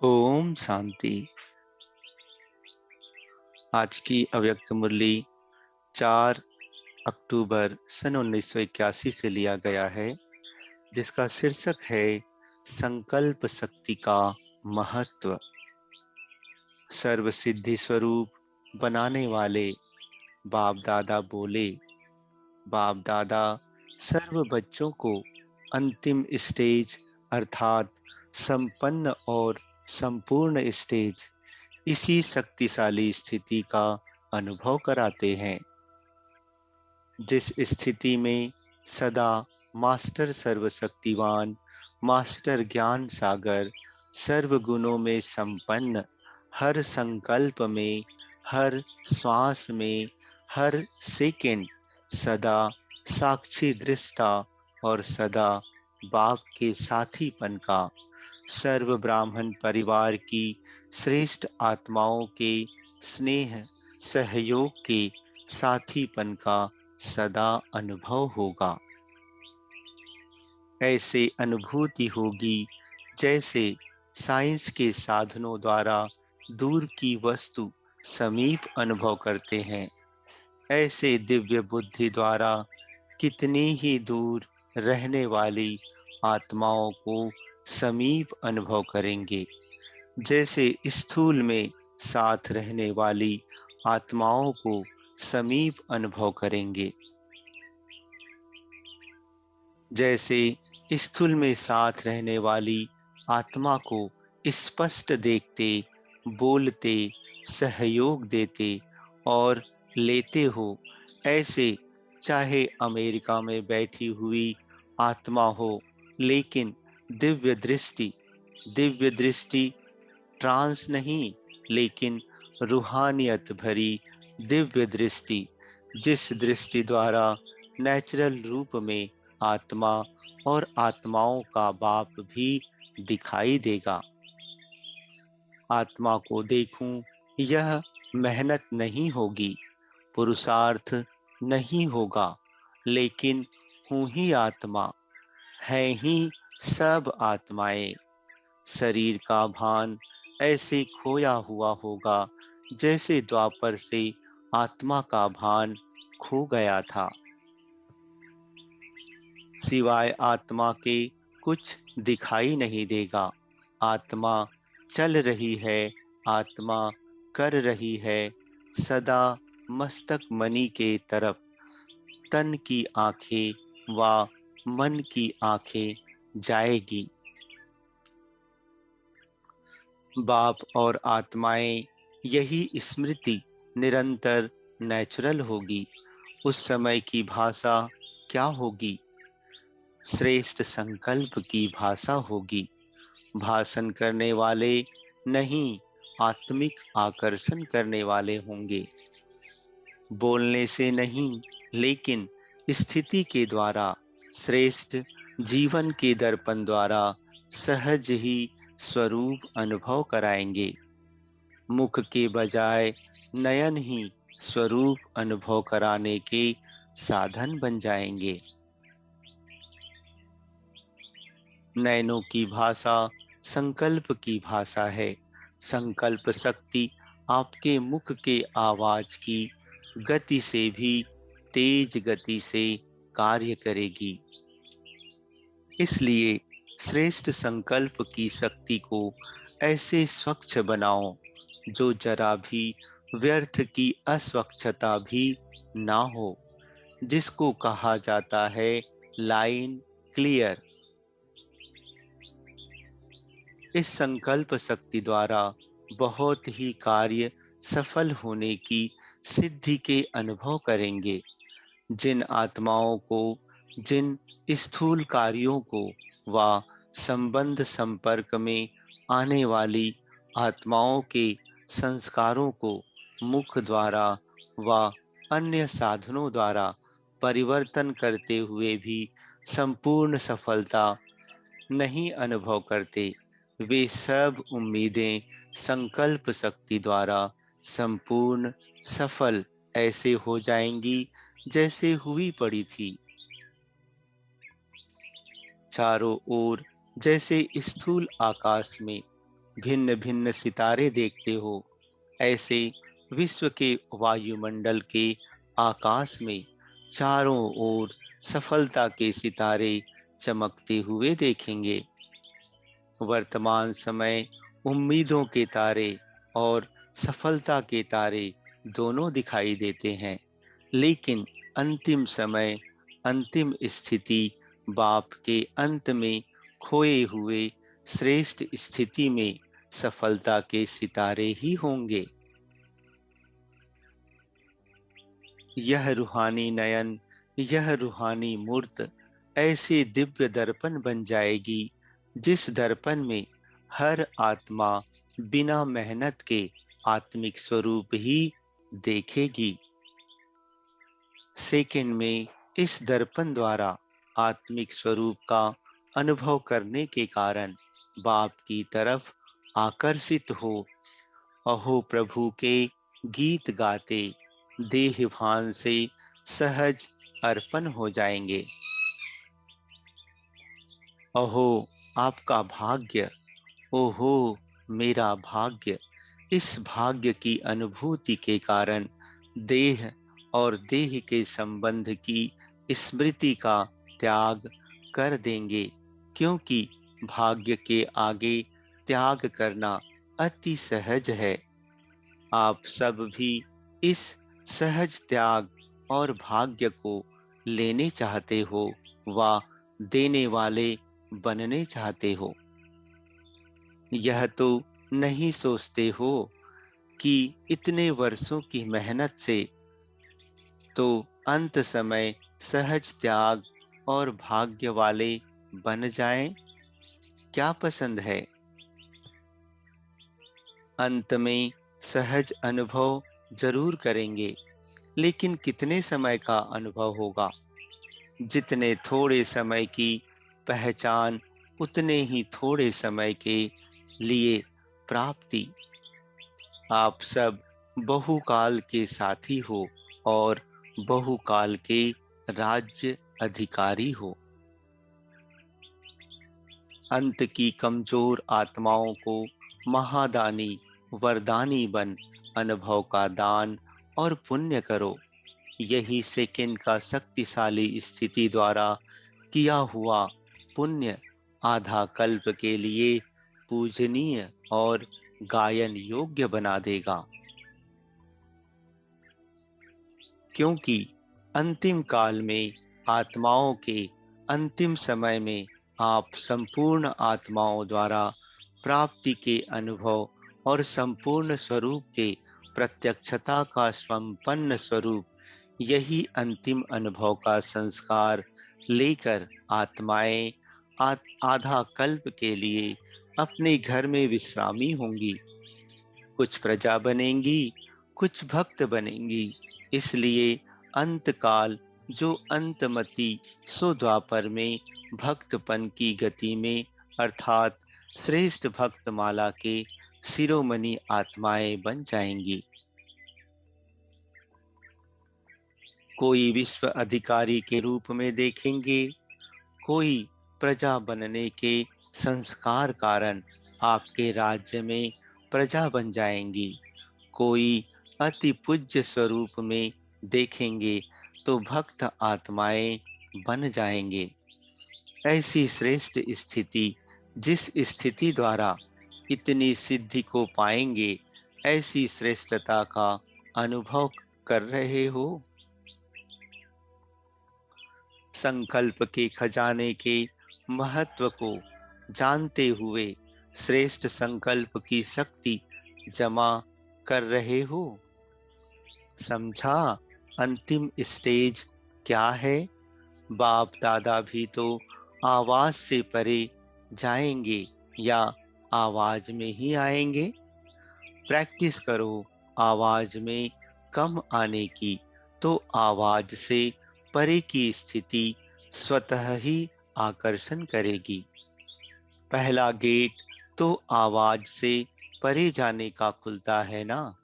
ओम शांति। आज की अव्यक्त मुरली 4 अक्टूबर सन 1981 से लिया गया है, जिसका शीर्षक है संकल्प शक्ति का महत्व। सर्व सिद्धि स्वरूप बनाने वाले बाप दादा बोले, बाप दादा सर्व बच्चों को अंतिम स्टेज अर्थात संपन्न और संपूर्ण स्टेज, इसी शक्तिशाली स्थिति का अनुभव कराते हैं, जिस स्थिति में सदा मास्टर सर्वशक्तिवान, मास्टर ज्ञान सागर, सर्व गुणों में संपन्न, हर संकल्प में, हर श्वास में, हर सेकंड सदा साक्षी दृष्टा और सदा बाप के साथीपन का, सर्व ब्राह्मण परिवार की श्रेष्ठ आत्माओं के स्नेह सहयोग के साथीपन का सदा अनुभव होगा। ऐसे अनुभूति होगी जैसे साइंस के साधनों द्वारा दूर की वस्तु समीप अनुभव करते हैं। ऐसे दिव्य बुद्धि द्वारा कितनी ही दूर रहने वाली आत्माओं को समीप अनुभव करेंगे। जैसे स्थूल में साथ रहने वाली आत्माओं को समीप अनुभव करेंगे। जैसे स्थूल में साथ रहने वाली आत्मा को स्पष्ट देखते, बोलते, सहयोग देते और लेते हो, ऐसे चाहे अमेरिका में बैठी हुई आत्मा हो, लेकिन दिव्य दृष्टि ट्रांस नहीं, लेकिन रूहानियत भरी दिव्य दृष्टि, जिस दृष्टि द्वारा नेचुरल रूप में आत्मा और आत्माओं का बाप भी दिखाई देगा। आत्मा को देखूं, यह मेहनत नहीं होगी, पुरुषार्थ नहीं होगा, लेकिन हूं ही आत्मा, है ही सब आत्माएं। शरीर का भान ऐसे खोया हुआ होगा जैसे द्वापर से आत्मा का भान खो गया था। सिवाय आत्मा के कुछ दिखाई नहीं देगा। आत्मा चल रही है, आत्मा कर रही है, सदा मस्तक मणि के तरफ तन की आंखें व मन की आंखें जाएगी। बाप और आत्माएं, यही स्मृति निरंतर नेचुरल होगी। उस समय की भाषा क्या होगी? श्रेष्ठ संकल्प की भाषा होगी। भाषण करने वाले नहीं, आत्मिक आकर्षण करने वाले होंगे। बोलने से नहीं, लेकिन स्थिति के द्वारा, श्रेष्ठ जीवन के दर्पण द्वारा सहज ही स्वरूप अनुभव कराएंगे। मुख के बजाय नयन ही स्वरूप अनुभव कराने के साधन बन जाएंगे। नयनों की भाषा संकल्प की भाषा है। संकल्प शक्ति आपके मुख के आवाज की गति से भी तेज गति से कार्य करेगी। इसलिए श्रेष्ठ संकल्प की शक्ति को ऐसे स्वच्छ बनाओ जो जरा भी व्यर्थ की अस्वच्छता भी ना हो, जिसको कहा जाता है लाइन क्लियर। इस संकल्प शक्ति द्वारा बहुत ही कार्य सफल होने की सिद्धि के अनुभव करेंगे। जिन आत्माओं को, जिन स्थूल कार्यों को व संबंध संपर्क में आने वाली आत्माओं के संस्कारों को मुख द्वारा व अन्य साधनों द्वारा परिवर्तन करते हुए भी संपूर्ण सफलता नहीं अनुभव करते, वे सब उम्मीदें संकल्प शक्ति द्वारा संपूर्ण सफल ऐसे हो जाएंगी जैसे हुई पड़ी थी। चारों ओर जैसे स्थूल आकाश में भिन्न भिन्न सितारे देखते हो, ऐसे विश्व के वायुमंडल के आकाश में चारों ओर सफलता के सितारे चमकते हुए देखेंगे। वर्तमान समय उम्मीदों के तारे और सफलता के तारे दोनों दिखाई देते हैं, लेकिन अंतिम समय, अंतिम स्थिति बाप के अंत में खोए हुए श्रेष्ठ स्थिति में सफलता के सितारे ही होंगे। यह रूहानी नयन, यह रूहानी मूर्त ऐसे दिव्य दर्पण बन जाएगी जिस दर्पण में हर आत्मा बिना मेहनत के आत्मिक स्वरूप ही देखेगी। सेकंड में इस दर्पण द्वारा आत्मिक स्वरूप का अनुभव करने के कारण बाप की तरफ आकर्षित हो, अहो प्रभु के गीत गाते देह भान से सहज अर्पण हो जाएंगे। अहो आपका भाग्य, ओहो मेरा भाग्य। इस भाग्य की अनुभूति के कारण देह और देह के संबंध की स्मृति का त्याग कर देंगे, क्योंकि भाग्य के आगे त्याग करना अति सहज है। आप सब भी इस सहज त्याग और भाग्य को लेने चाहते हो व देने वाले बनने चाहते हो। यह तो नहीं सोचते हो कि इतने वर्षों की मेहनत से तो अंत समय सहज त्याग और भाग्य वाले बन जाएं। क्या पसंद है? अंत में सहज अनुभव जरूर करेंगे, लेकिन कितने समय का अनुभव होगा? जितने थोड़े समय की पहचान, उतने ही थोड़े समय के लिए प्राप्ति। आप सब बहुकाल के साथी हो और बहुकाल के राज्य अधिकारी हो। अंत की कमजोर आत्माओं को महादानी वरदानी बन अनुभव का दान और पुण्य करो। यही सेकंड का शक्तिशाली स्थिति द्वारा किया हुआ पुण्य आधा कल्प के लिए पूजनीय और गायन योग्य बना देगा। क्योंकि अंतिम काल में आत्माओं के अंतिम समय में आप संपूर्ण आत्माओं द्वारा प्राप्ति के अनुभव और संपूर्ण स्वरूप के प्रत्यक्षता का संपन्न स्वरूप, यही अंतिम अनुभव का संस्कार लेकर आत्माएं आधा कल्प के लिए अपने घर में विश्रामी होंगी। कुछ प्रजा बनेंगी, कुछ भक्त बनेंगी। इसलिए अंतकाल जो अंतमति सो द्वापर में भक्तपन की गति में अर्थात श्रेष्ठ भक्तमाला के शिरोमणि आत्माएं बन जाएंगी। कोई विश्व अधिकारी के रूप में देखेंगे, कोई प्रजा बनने के संस्कार कारण आपके राज्य में प्रजा बन जाएंगी, कोई अति पूज्य स्वरूप में देखेंगे तो भक्त आत्माएं बन जाएंगे। ऐसी श्रेष्ठ स्थिति, जिस स्थिति द्वारा इतनी सिद्धि को पाएंगे, ऐसी श्रेष्ठता का अनुभव कर रहे हो। संकल्प के खजाने के महत्व को जानते हुए श्रेष्ठ संकल्प की शक्ति जमा कर रहे हो। समझा अंतिम स्टेज क्या है? बाप दादा भी तो आवाज से परे जाएंगे या आवाज में ही आएंगे? प्रैक्टिस करो आवाज में कम आने की, तो आवाज से परे की स्थिति स्वतः ही आकर्षण करेगी। पहला गेट तो आवाज से परे जाने का खुलता है ना,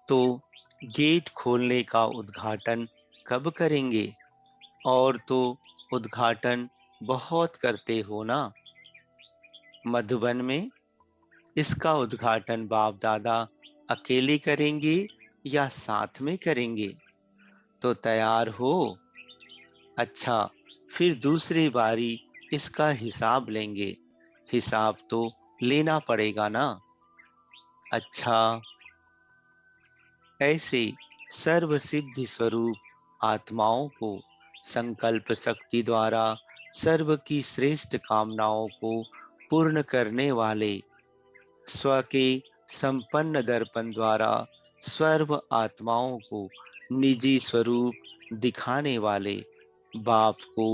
तो गेट खोलने का उद्घाटन कब करेंगे? और तो उद्घाटन बहुत करते हो ना। मधुबन में इसका उद्घाटन बाप दादा अकेले करेंगे या साथ में करेंगे? तो तैयार हो? अच्छा, फिर दूसरी बारी इसका हिसाब लेंगे। हिसाब तो लेना पड़ेगा ना? अच्छा, ऐसे सर्व सिद्धि स्वरूप आत्माओं को संकल्प शक्ति द्वारा सर्व की श्रेष्ठ कामनाओं को पूर्ण करने वाले, स्व के संपन्न दर्पण द्वारा सर्व आत्माओं को निजी स्वरूप दिखाने वाले बाप को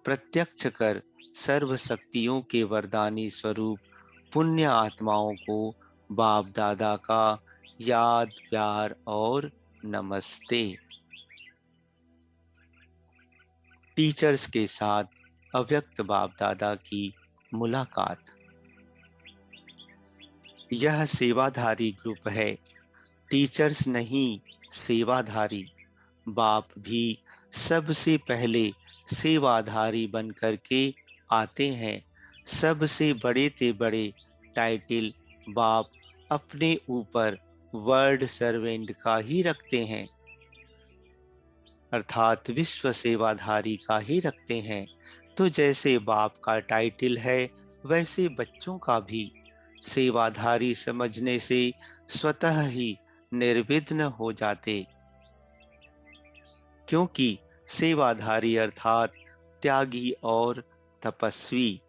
प्रत्यक्ष कर सर्व शक्तियों के वरदानी स्वरूप पुण्य आत्माओं को बाप दादा का याद, प्यार और नमस्ते। टीचर्स के साथ अव्यक्त बाप दादा की मुलाकात। यह सेवाधारी ग्रुप है, टीचर्स नहीं, सेवाधारी। बाप भी सबसे पहले सेवाधारी बन करके आते हैं। सबसे बड़े से बड़े टाइटल बाप अपने ऊपर वर्ड सर्वेंट का ही रखते हैं, अर्थात विश्व सेवाधारी का ही रखते हैं। तो जैसे बाप का टाइटल है, वैसे बच्चों का भी सेवाधारी समझने से स्वतः ही निर्विघ्न हो जाते, क्योंकि सेवाधारी अर्थात त्यागी और तपस्वी।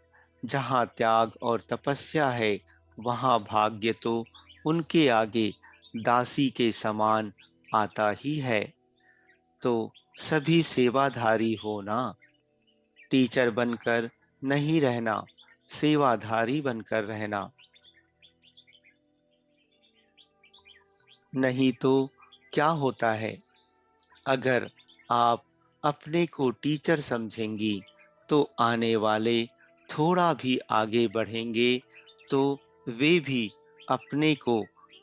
जहाँ त्याग और तपस्या है, वहाँ भाग्य तो उनके आगे दासी के समान आता ही है। तो सभी सेवाधारी हो ना, टीचर बनकर नहीं रहना, सेवाधारी बनकर रहना। नहीं तो क्या होता है, अगर आप अपने को टीचर समझेंगी तो आने वाले थोड़ा भी आगे बढ़ेंगे तो वे भी अपने को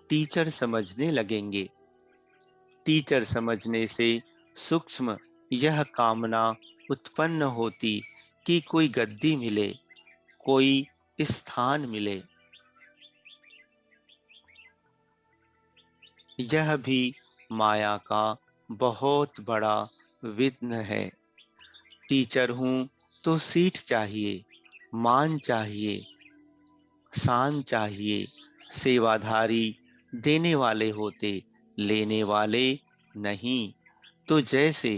टीचर समझने लगेंगे। टीचर समझने से सूक्ष्म यह कामना उत्पन्न होती कि कोई गद्दी मिले, कोई स्थान मिले। यह भी माया का बहुत बड़ा विघ्न है। टीचर हूं तो सीट चाहिए, मान चाहिए, शान चाहिए। सेवाधारी देने वाले होते, लेने वाले नहीं। तो जैसे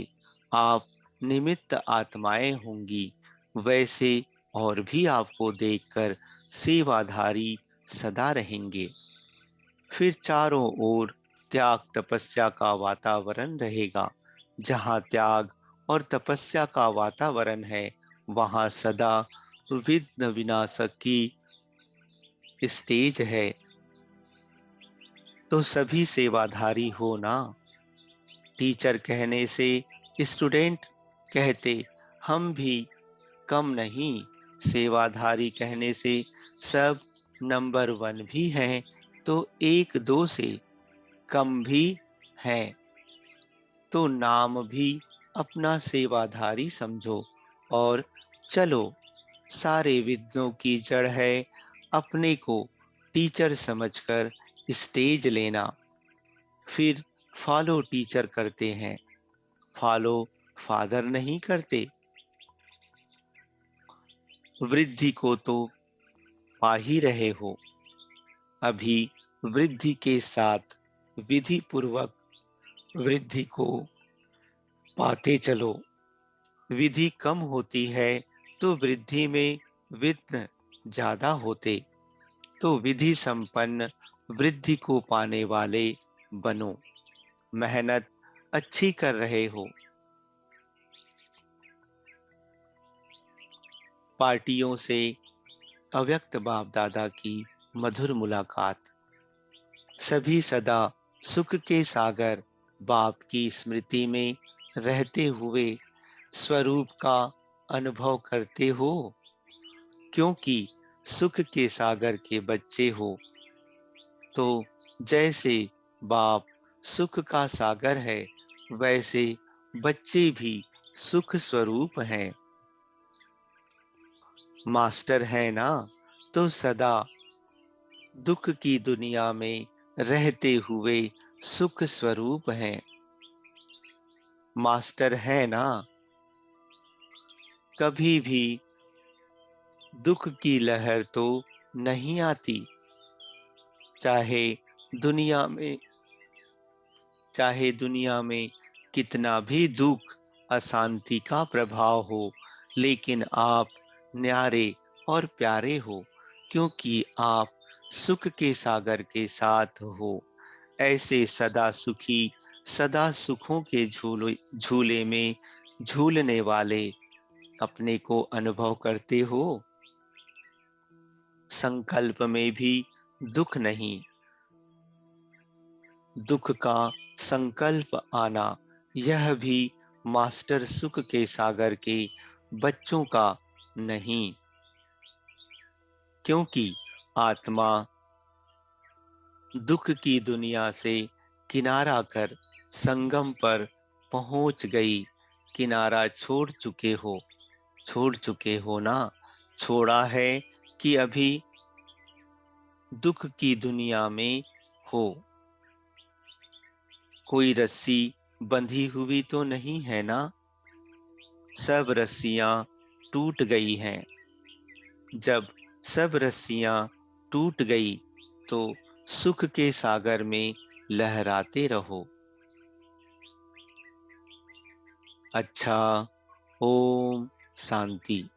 आप निमित्त आत्माएं होंगी, वैसे और भी आपको देखकर सेवाधारी सदा रहेंगे। फिर चारों ओर त्याग तपस्या का वातावरण रहेगा। जहाँ त्याग और तपस्या का वातावरण है, वहाँ सदा विघ्न विनाशक की स्टेज है। तो सभी सेवाधारी हो ना। टीचर कहने से स्टूडेंट कहते हम भी कम नहीं, सेवाधारी कहने से सब नंबर 1 भी हैं, तो 1-2 से कम भी है। तो नाम भी अपना सेवाधारी समझो और चलो। सारे विघ्नों की जड़ है अपने को टीचर समझकर स्टेज लेना। फिर फॉलो टीचर करते हैं, फॉलो फादर नहीं करते। वृद्धि को तो पा ही रहे हो, अभी वृद्धि के साथ विधि पूर्वक वृद्धि को पाते चलो। विधि कम होती है तो वृद्धि में विघ्न ज्यादा होते। तो विधि संपन्न वृद्धि को पाने वाले बनो। मेहनत अच्छी कर रहे हो। पार्टियों से अव्यक्त बाप दादा की मधुर मुलाकात। सभी सदा सुख के सागर बाप की स्मृति में रहते हुए स्वरूप का अनुभव करते हो, क्योंकि सुख के सागर के बच्चे हो। तो जैसे बाप सुख का सागर है, वैसे बच्चे भी सुख स्वरूप हैं। मास्टर है ना, तो सदा दुख की दुनिया में रहते हुए सुख स्वरूप हैं। मास्टर है ना, कभी भी दुख की लहर तो नहीं आती। चाहे दुनिया में चाहे दुनिया में कितना भी दुख, अशांति का प्रभाव हो, लेकिन आप न्यारे और प्यारे हो, क्योंकि आप सुख के सागर के साथ हो। ऐसे सदा सुखी, सदा सुखों के झूले झूले में झूलने वाले अपने को अनुभव करते हो। संकल्प में भी दुख नहीं, दुख का संकल्प आना, यह भी मास्टर सुख के सागर के बच्चों का नहीं, क्योंकि आत्मा दुख की दुनिया से किनारा कर संगम पर पहुंच गई। किनारा छोड़ चुके हो ना? छोड़ा है कि अभी दुख की दुनिया में हो? कोई रस्सी बंधी हुई तो नहीं है ना? सब रस्सियां टूट गई हैं। जब सब रस्सियां टूट गई तो सुख के सागर में लहराते रहो। अच्छा, ओम शांति।